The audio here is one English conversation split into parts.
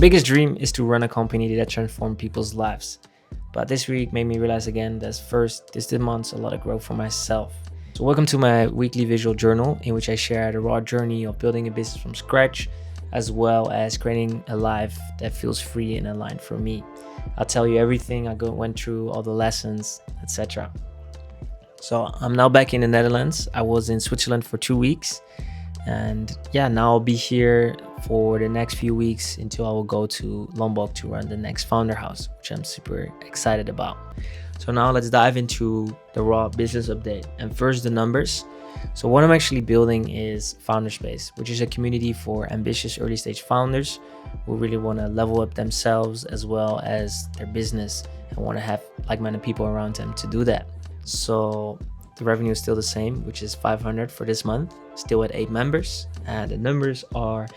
biggest dream is to run a company that transforms people's lives. But this week made me realize again that first, this demands a lot of growth for myself. So welcome to my weekly visual journal in which I share the raw journey of building a business from scratch, as well as creating a life that feels free and aligned for me. I'll tell you everything I went through, all the lessons, etc. So I'm now back in the Netherlands. I was in Switzerland for 2 weeks. And now I'll be here for the next few weeks until I will go to Lombok to run the next founder house, which I'm super excited about. So now let's dive into the raw business update. And first, the numbers. So what I'm actually building is Founder Space, which is a community for ambitious early stage founders who really want to level up themselves as well as their business and want to have like-minded people around them to do that. So the revenue is still the same, which is 500 for this month, still at 8 members. And the numbers are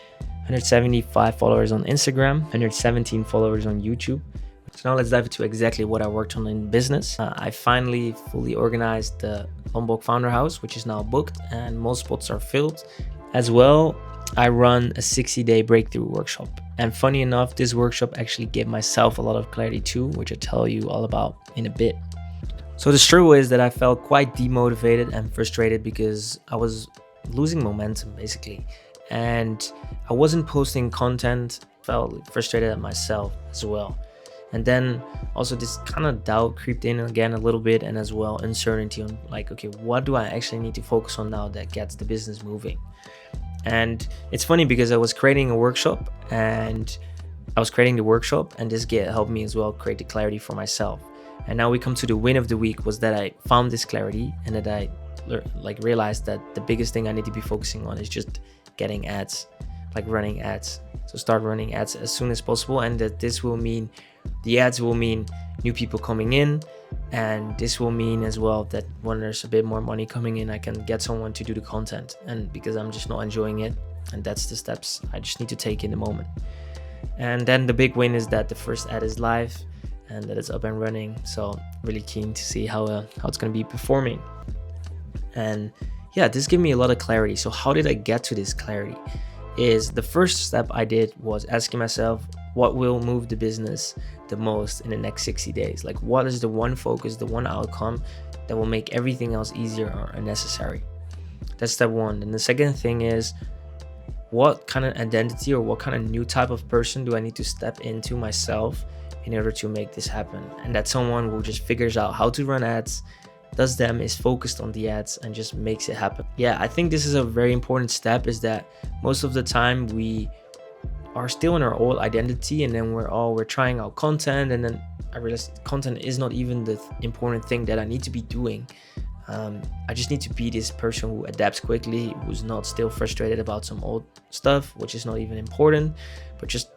175 followers on Instagram, 117 followers on YouTube. So now let's dive into exactly what I worked on in business. I finally fully organized the Lombok Founder House, which is now booked and most spots are filled. As well, I run a 60-day breakthrough workshop. And funny enough, this workshop actually gave myself a lot of clarity too, which I'll tell you all about in a bit. So the struggle is that I felt quite demotivated and frustrated because I was losing momentum basically. And I wasn't posting content, felt frustrated at myself as well. And then also this kind of doubt creeped in again a little bit, and as well uncertainty on okay, what do I actually need to focus on now that gets the business moving? And it's funny because I was creating the workshop and this helped me as well create the clarity for myself. And now we come to the win of the week was that I found this clarity and that I realized that the biggest thing I need to be focusing on is just getting ads, running ads. So start running ads as soon as possible, and that the ads will mean new people coming in, and this will mean as well that when there's a bit more money coming in, I can get someone to do the content, and because I'm just not enjoying it, and that's the steps I just need to take in the moment. And then the big win is that the first ad is live and that it's up and running. So really keen to see how it's going to be performing. And this gave me a lot of clarity. So how did I get to this clarity? Is the first step I did was asking myself, what will move the business the most in the next 60 days? What is the one focus, the one outcome that will make everything else easier or unnecessary? That's step one. And the second thing is, what kind of identity or what kind of new type of person do I need to step into myself in order to make this happen? And that's someone who just figures out how to run ads, does them, is focused on the ads, and just makes it happen. I think this is a very important step, is that most of the time we are still in our old identity, and then we're trying out content, and then I realized content is not even the important thing that I need to be doing. I just need to be this person who adapts quickly, who's not still frustrated about some old stuff, which is not even important, but just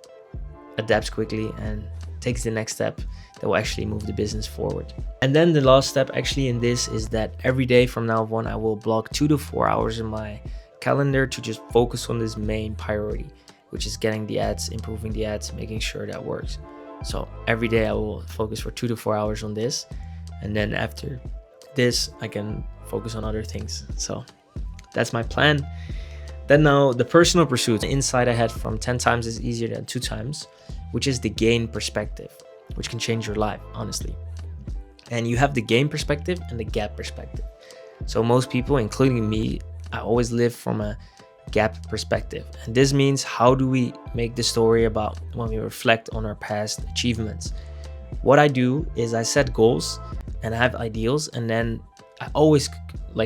adapts quickly and takes the next step that will actually move the business forward. And then the last step actually in this is that every day from now on, I will block 2 to 4 hours in my calendar to just focus on this main priority, which is getting the ads, improving the ads, making sure that works. So every day I will focus for 2 to 4 hours on this. And then after this, I can focus on other things. So that's my plan. Then now the personal pursuit. The insight I had from 10 times is easier than 2 times, which is the gain perspective, which can change your life, honestly. And you have the gain perspective and the gap perspective. So most people, including me, I always live from a gap perspective. And this means, how do we make the story about when we reflect on our past achievements? What I do is I set goals and I have ideals, and then I always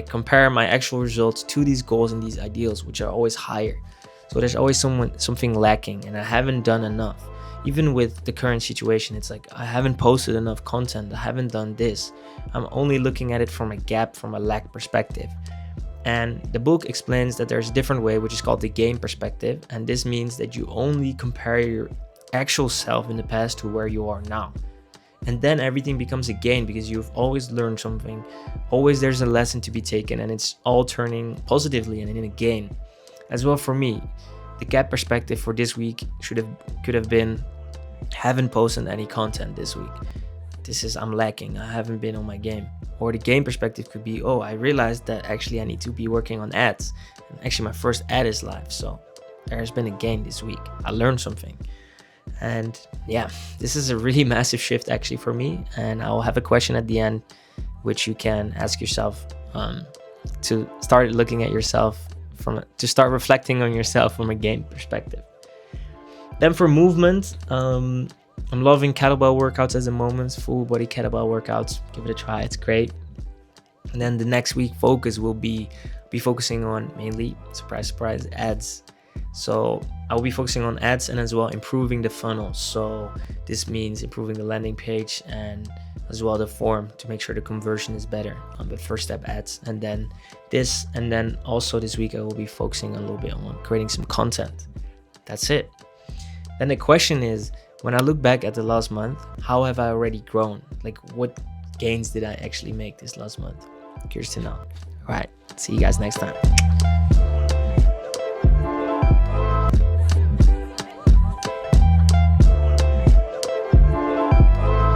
compare my actual results to these goals and these ideals, which are always higher. So there's always something lacking, and I haven't done enough. Even with the current situation, it's I haven't posted enough content, I haven't done this. I'm only looking at it from a gap, from a lack perspective. And the book explains that there's a different way, which is called the gain perspective. And this means that you only compare your actual self in the past to where you are now. And then everything becomes a gain because you've always learned something. Always there's a lesson to be taken, and it's all turning positively and in a gain. As well for me, the gap perspective for this week could have been, haven't posted any content this week. I'm lacking. I haven't been on my game. Or the game perspective could be, I realized that actually I need to be working on ads. And actually my first ad is live. So there has been a gain this week. I learned something. And yeah, this is a really massive shift actually for me. And I'll have a question at the end, which you can ask yourself to start looking at yourself to start reflecting on yourself from a game perspective. Then for movement, I'm loving kettlebell workouts at the moment, full body kettlebell workouts. Give it a try, it's great. And then the next week focus will be focusing on mainly, surprise, surprise, ads. So I will be focusing on ads and as well improving the funnel. So this means improving the landing page and as well the form to make sure the conversion is better on the first step ads. And then also this week I will be focusing a little bit on creating some content. That's it. Then the question is, when I look back at the last month, how have I already grown? Like what gains did I actually make this last month? Curious to know. All right, see you guys next time.